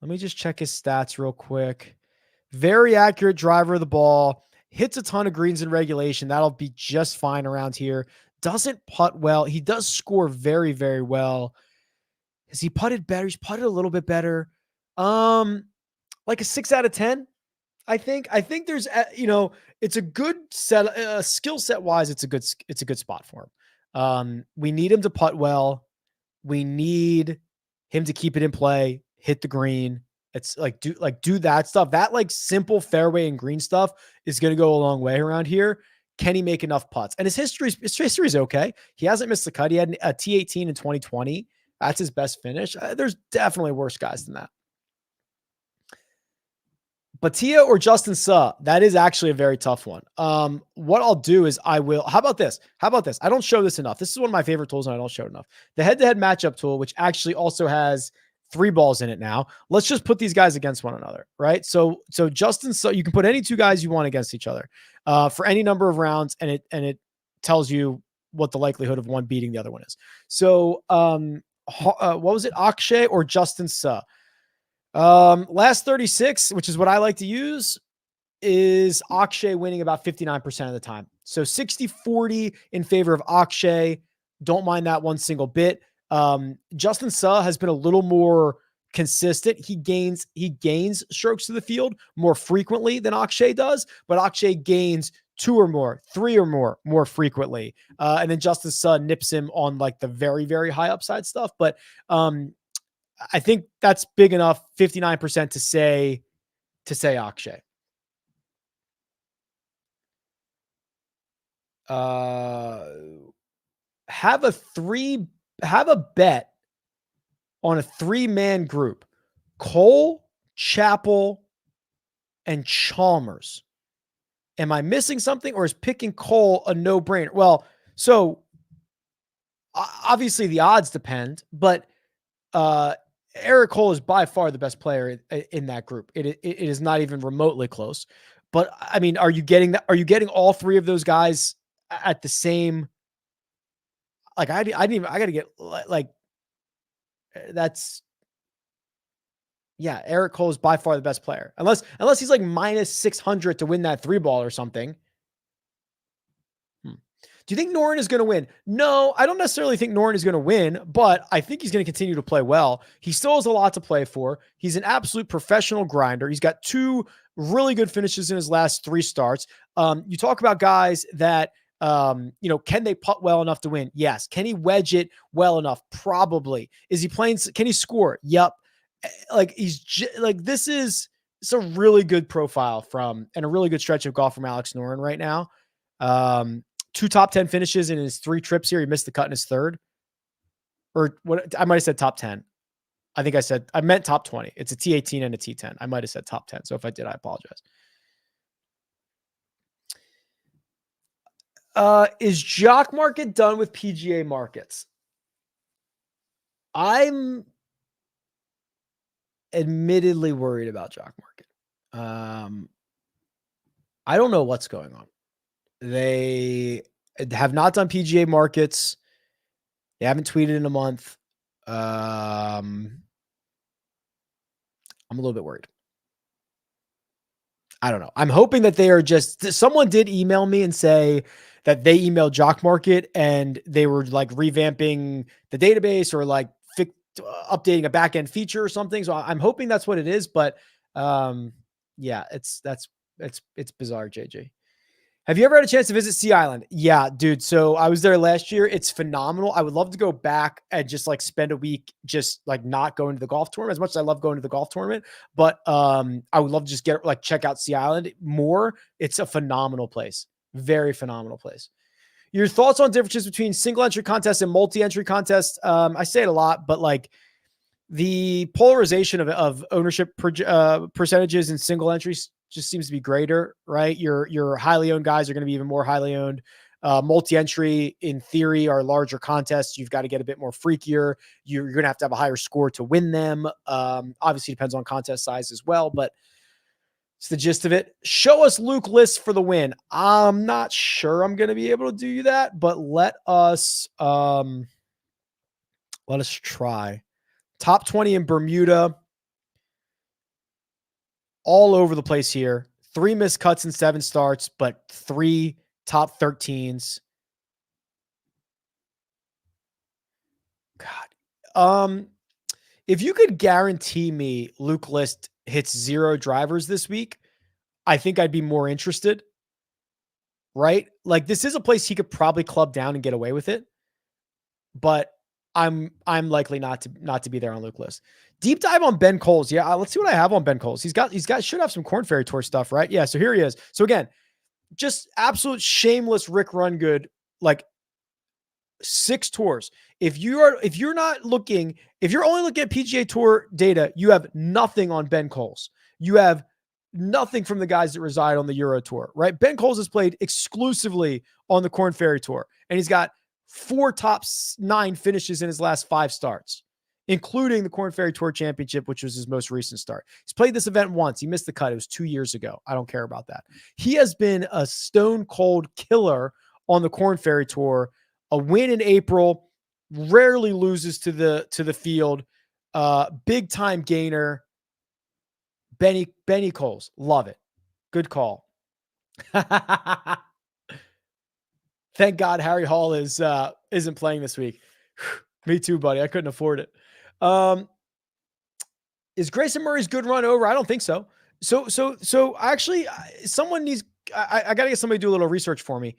Let me just check his stats real quick. Very accurate driver of the ball. Hits a ton of greens in regulation. That'll be just fine around here. Doesn't putt well. He does score very, very well. Has he putted better? He's putted a little bit better. Like a 6 out of 10, I think. I think there's, it's a good set, skill set wise. It's a good spot for him. We need him to putt well. We need him to keep it in play, hit the green. It's do that stuff. That like simple fairway and green stuff is going to go a long way around here. Can he make enough putts? And his history is okay. He hasn't missed the cut. He had a T18 in 2020. That's his best finish. There's definitely worse guys than that. Batia or Justin Suh? That is actually a very tough one. What I'll do is how about this? I don't show this enough. This is one of my favorite tools and I don't show it enough. The head-to-head matchup tool, which actually also has 3 balls in it now. Let's just put these guys against one another, right? So Justin Suh, you can put any 2 guys you want against each other for any number of rounds, and it tells you what the likelihood of one beating the other one is. So what was it? Akshay or Justin Suh? Last 36, which is what I like to use, is Akshay winning about 59% of the time. So 60-40 in favor of Akshay. Don't mind that one single bit. Justin Suh has been a little more consistent. He gains strokes to the field more frequently than Akshay does, but Akshay gains 2 or more, 3 or more frequently. And then Justin Suh nips him on like the very, very high upside stuff. But, I think that's big enough, 59% to say Akshay. Have a bet on a 3-man group: Cole, Chappell, and Chalmers. Am I missing something, or is picking Cole a no-brainer? Well, so obviously the odds depend, but Eric Cole is by far the best player in that group. It is not even remotely close. But I mean, are you getting that? Are you getting all 3 of those guys at the same? Like I got to get like that's. Yeah, Eric Cole is by far the best player. Unless he's like minus 600 to win that 3 ball or something. Do you think Noren is going to win? No, I don't necessarily think Noren is going to win, but I think he's going to continue to play well. He still has a lot to play for. He's an absolute professional grinder. He's got 2 really good finishes in his last 3 starts. You talk about guys that, can they putt well enough to win? Yes. Can he wedge it well enough? Probably. Is he playing? Can he score? Yep. Like this is, it's a really good profile and a really good stretch of golf from Alex Noren right now. 2 top 10 finishes in his 3 trips here. He missed the cut in his 3rd. Or what? I might have said top 10. I meant top 20. It's a T18 and a T10. I might have said top 10. So if I did, I apologize. Is Jock market done with PGA markets? I'm admittedly worried about Jock market. I don't know what's going on. They have not done PGA markets. They haven't tweeted in a month. I'm a little bit worried. I don't know. I'm hoping that they are someone did email me and say that they emailed Jock Market and they were like revamping the database or like updating a back-end feature or something. So I'm hoping that's what it is. But yeah, it's bizarre, JJ. Have you ever had a chance to visit Sea Island? Yeah, dude. So I was there last year. It's phenomenal. I would love to go back and just like spend a week just like not going to the golf tournament as much as I love going to the golf tournament. But I would love to just check out Sea Island more. It's a phenomenal place. Very phenomenal place. Your thoughts on differences between single entry contests and multi-entry contests? I say it a lot, but like the polarization of ownership percentages in single entries just seems to be greater, right? Your highly owned guys are going to be even more highly owned. Multi-entry, in theory, are larger contests. You've got to get a bit more freakier. You're going to have a higher score to win them. Obviously, depends on contest size as well, but it's the gist of it. Show us Luke List for the win. I'm not sure I'm going to be able to do that, but let us try. Top 20 in Bermuda. All over the place here. 3 missed cuts in 7 starts, but 3 top 13s. God. If you could guarantee me Luke List hits 0 drivers this week, I think I'd be more interested. Right? Like this is a place he could probably club down and get away with it. But I'm likely not to be there on Luke List. Deep dive on Ben Coles. Yeah, let's see what I have on Ben Coles. Should have some Korn Ferry Tour stuff, right? Yeah, so here he is. So again, just absolute shameless Rick Run Good, like 6 tours. If you're only looking at PGA Tour data, you have nothing on Ben Coles. You have nothing from the guys that reside on the Euro Tour, right? Ben Coles has played exclusively on the Korn Ferry Tour, and he's got 4 top 9 finishes in his last 5 starts, including the Korn Ferry Tour Championship, which was his most recent start. He's played this event once. He missed the cut. It was 2 years ago. I don't care about that. He has been a stone cold killer on the Korn Ferry Tour. A win in April, rarely loses to the field. Big time gainer. Benny Coles. Love it. Good call. Thank God Harry Hall isn't playing this week. Me too, buddy. I couldn't afford it. Is Grayson Murray's good run over? I don't think so. So actually, someone needs. I got to get somebody to do a little research for me.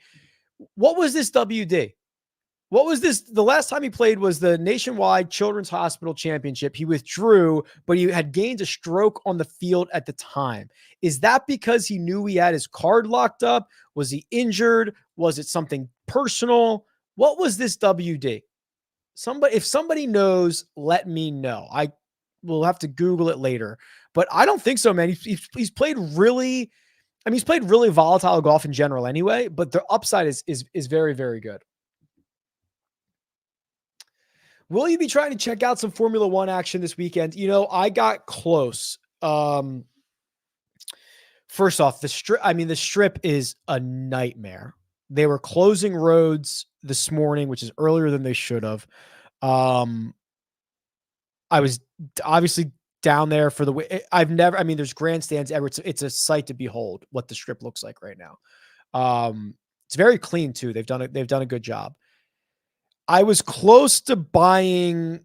What was this WD? What was this? The last time he played was the Nationwide Children's Hospital Championship. He withdrew, but he had gained a stroke on the field at the time. Is that because he knew he had his card locked up? Was he injured? Was it something personal? What was this WD? If somebody knows, let me know. I will have to Google it later, but I don't think so, man. He's played really, he's played really volatile golf in general anyway, but the upside is very, very good. Will you be trying to check out some Formula One action this weekend? I got close. First off, the strip is a nightmare. They were closing roads this morning, which is earlier than they should have. I was obviously down there for there's grandstands ever. It's a sight to behold what the strip looks like right now. It's very clean too. They've done a good job. I was close to buying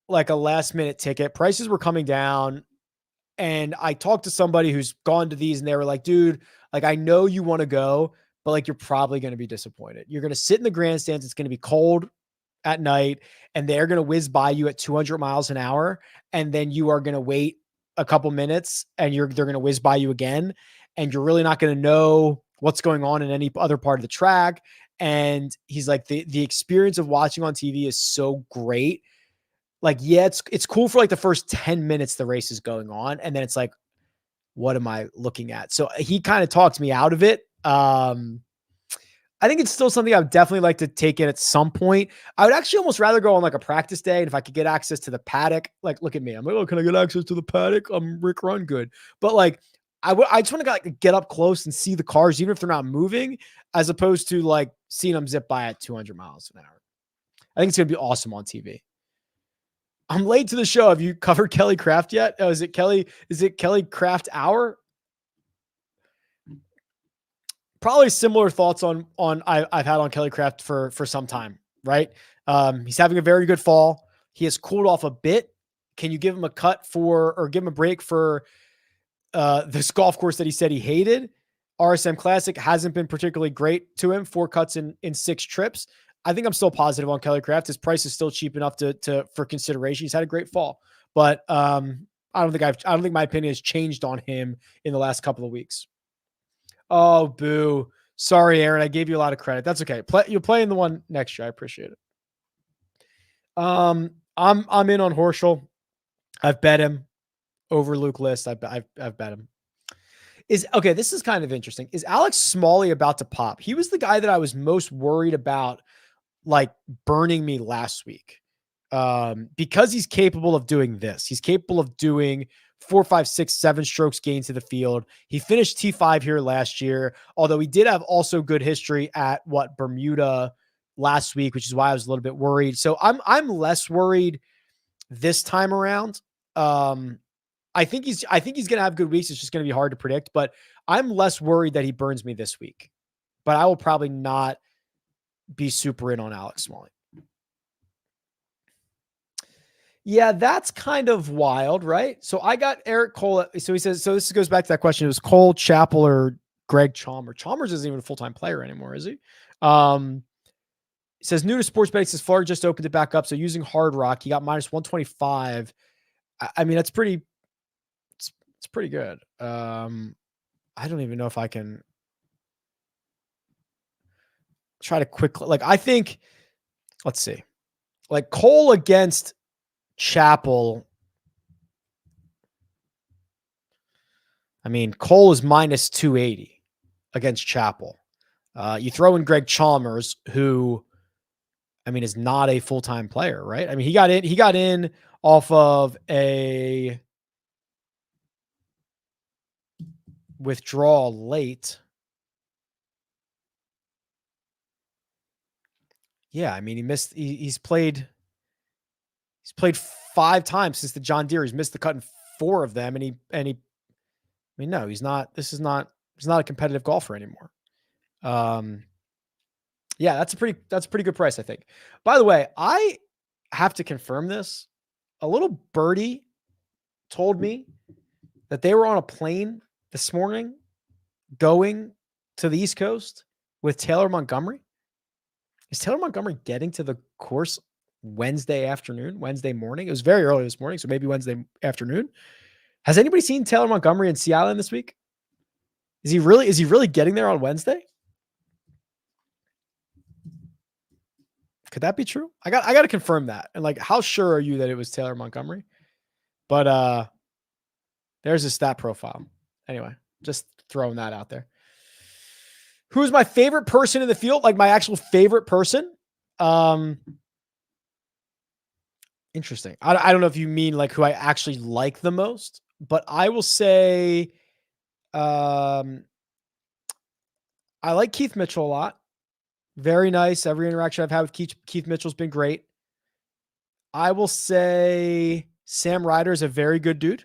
like a last minute ticket. Prices were coming down. And I talked to somebody who's gone to these and they were like, dude, like, I know you want to go, but like, you're probably going to be disappointed. You're going to sit in the grandstands. It's going to be cold at night and they're going to whiz by you at 200 miles an hour. And then you are going to wait a couple minutes and they're going to whiz by you again. And you're really not going to know what's going on in any other part of the track. And he's like, the experience of watching on TV is so great. Like, yeah, it's cool for like the first 10 minutes the race is going on. And then it's like, what am I looking at? So he kind of talked me out of it. I think it's still something I would definitely like to take in at some point. I would actually almost rather go on like a practice day. And if I could get access to the paddock, like, look at me. I'm like, oh, can I get access to the paddock? I'm Rick Run good. But like, I just want to like get up close and see the cars, even if they're not moving, as opposed to like seeing them zip by at 200 miles an hour. I think it's going to be awesome on TV. I'm late to the show. Have you covered Kelly Craft yet? Oh, is it Kelly Craft Hour? Probably similar thoughts on I've had on Kelly Craft for some time, right? He's having a very good fall. He has cooled off a bit. Can you give him a cut or give him a break for this golf course that he said he hated? RSM Classic hasn't been particularly great to him. 4 cuts in 6 trips. I think I'm still positive on Kelly Craft. His price is still cheap enough for consideration. He's had a great fall, but I don't think my opinion has changed on him in the last couple of weeks. Oh, boo. Sorry, Aaron. I gave you a lot of credit. That's okay. You'll play in the one next year. I appreciate it. I'm in on Horschel. I've bet him over Luke List. I've bet him. This is kind of interesting. Is Alex Smalley about to pop? He was the guy that I was most worried about, like, burning me last week, because he's capable of doing this. He's capable of doing 4, 5, 6, 7 strokes gain to the field. He finished T5 here last year, although he did have also good history at Bermuda last week, which is why I was a little bit worried. So I'm less worried this time around. I think he's going to have good weeks. It's just going to be hard to predict, but I'm less worried that he burns me this week. But I will probably not be super in on Alex Smalley. Yeah, that's kind of wild, right? So I got Eric Cole. So he says, so this goes back to that question. It was Cole, Chappell, or Greg Chalmers. Chalmers isn't even a full-time player anymore, is he? He says, new to sports betting, says Florida just opened it back up. So using Hard Rock, he got minus 125. I mean, that's pretty, it's pretty good. I don't even know if I can try to quickly, like, I think, let's see, like Cole against Chappell. I mean, Cole is minus 280 against Chappell. You throw in Greg Chalmers, who, I mean, is not a full-time player, right? I mean, he got in off of a withdrawal late. Yeah, I mean, he's played 5 times since the John Deere. He's missed the cut in 4 of them. I mean, no, he's not a competitive golfer anymore. Yeah, that's a pretty good price, I think. By the way, I have to confirm this. A little birdie told me that they were on a plane this morning going to the East Coast with Taylor Montgomery. Is Taylor Montgomery getting to the course Wednesday morning? It was very early this morning, so maybe Wednesday afternoon. Has anybody seen Taylor Montgomery in Sea Island this week? Is he really getting there on Wednesday? Could that be true? I got to confirm that. And like, how sure are you that it was Taylor Montgomery? But there's his stat profile. Anyway, just throwing that out there. Who's my favorite person in the field? Like my actual favorite person? Interesting. I don't know if you mean like who I actually like the most, but I will say I like Keith Mitchell a lot. Very nice. Every interaction I've had with Keith Mitchell's been great. I will say Sam Ryder is a very good dude.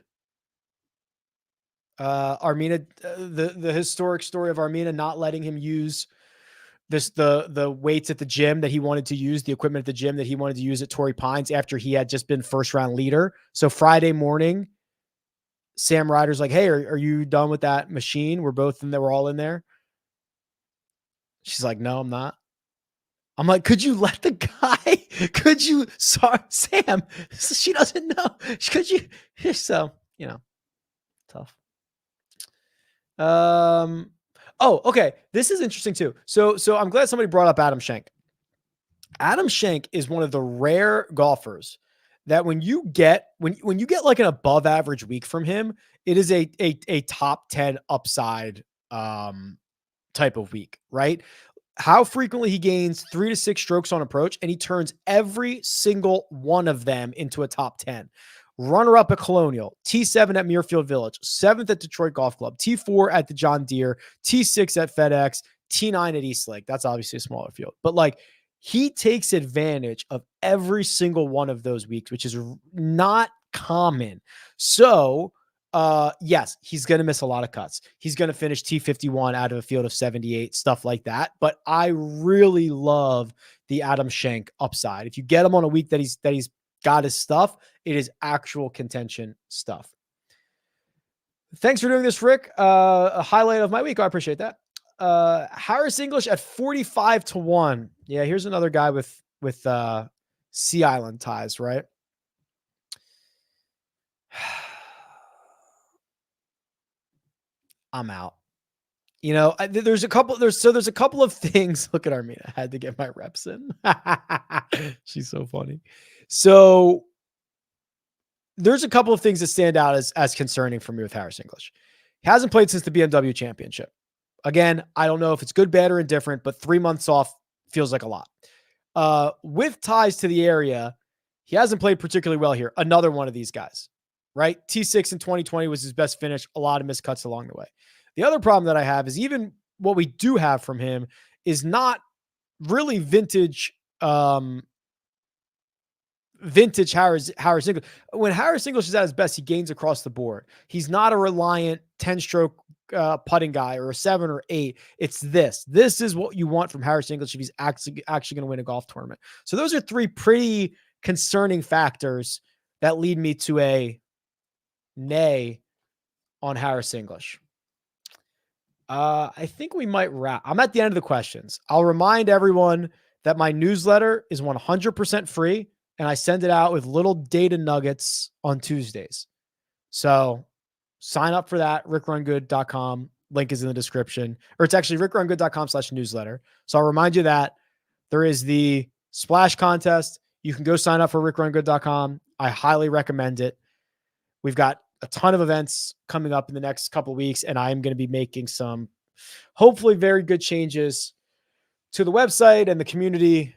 Armina, the historic story of Armina not letting him use the weights at the gym that he wanted to use, the equipment at the gym that he wanted to use at Torrey Pines after he had just been first round leader. So Friday morning, Sam Ryder's like, hey, are you done with that machine? We're both in there. We're all in there. She's like, no, I'm not. I'm like, could you let the guy, sorry, Sam, she doesn't know. Could you, so, tough. Oh, okay. This is interesting too. So I'm glad somebody brought up Adam Schenk. Adam Schenk is one of the rare golfers that when you get like an above average week from him, it is a top 10 upside type of week, right? How frequently he gains 3 to 6 strokes on approach, and he turns every single one of them into a top 10. Runner up at Colonial, T7 at Muirfield Village, 7th at Detroit Golf Club, T4 at the John Deere, T6 at FedEx, T9 at Eastlake. That's obviously a smaller field, but like he takes advantage of every single one of those weeks, which is not common. So, yes, he's going to miss a lot of cuts. He's going to finish T51 out of a field of 78, stuff like that. But I really love the Adam Schenk upside. If you get him on a week that he's got his stuff, it is actual contention stuff. Thanks for doing this, Rick. A highlight of my week. I appreciate that. Harris English at 45-1. Yeah, here's another guy with Sea Island ties, right? I'm out. There's a couple of things. Look at Armina. I had to get my reps in. She's so funny. So there's a couple of things that stand out as concerning for me with Harris English. He hasn't played since the BMW Championship. Again, I don't know if it's good, bad, or indifferent, but 3 months off feels like a lot. With ties to the area, he hasn't played particularly well here. Another one of these guys, right? T6 in 2020 was his best finish. A lot of missed cuts along the way. The other problem that I have is even what we do have from him is not really vintage Harris English. When Harris English is at his best, he gains across the board. He's not a reliant 10-stroke putting guy or a 7 or 8. It's this. This is what you want from Harris English if he's actually going to win a golf tournament. So those are 3 pretty concerning factors that lead me to a nay on Harris English. I think we might wrap. I'm at the end of the questions. I'll remind everyone that my newsletter is 100% free, and I send it out with little data nuggets on Tuesdays. So sign up for that, rickrungood.com. Link is in the description, or it's actually rickrungood.com/newsletter. So I'll remind you that there is the splash contest. You can go sign up for rickrungood.com. I highly recommend it. We've got a ton of events coming up in the next couple of weeks, and I'm going to be making some hopefully very good changes to the website and the community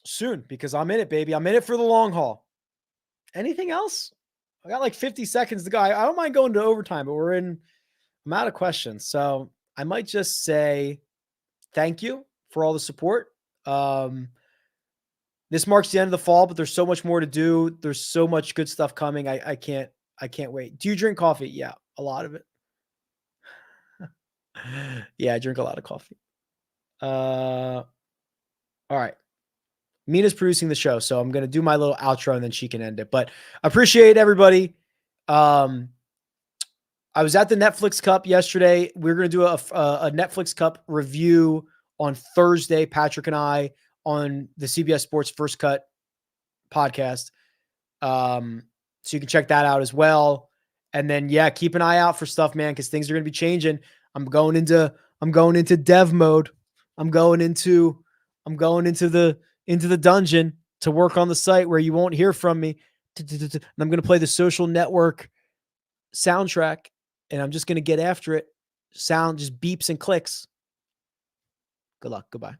soon, because I'm in it, baby. I'm in it for the long haul. Anything else? I got like 50 seconds to go. I don't mind going to overtime, but I'm out of questions. So I might just say thank you for all the support. This marks the end of the fall, but there's so much more to do. There's so much good stuff coming. I can't wait. Do you drink coffee? Yeah, a lot of it. Yeah, I drink a lot of coffee. All right. Mina's producing the show, so I'm going to do my little outro and then she can end it. But appreciate everybody. I was at the Netflix Cup yesterday. We're going to do a Netflix Cup review on Thursday, Patrick and I, on the CBS Sports First Cut podcast. So you can check that out as well. And then, yeah, keep an eye out for stuff, man, because things are going to be changing. I'm going into dev mode. I'm going into the dungeon to work on the site where you won't hear from me. And I'm going to play the Social Network soundtrack, and I'm just going to get after it. Sound just beeps and clicks. Good luck. Goodbye.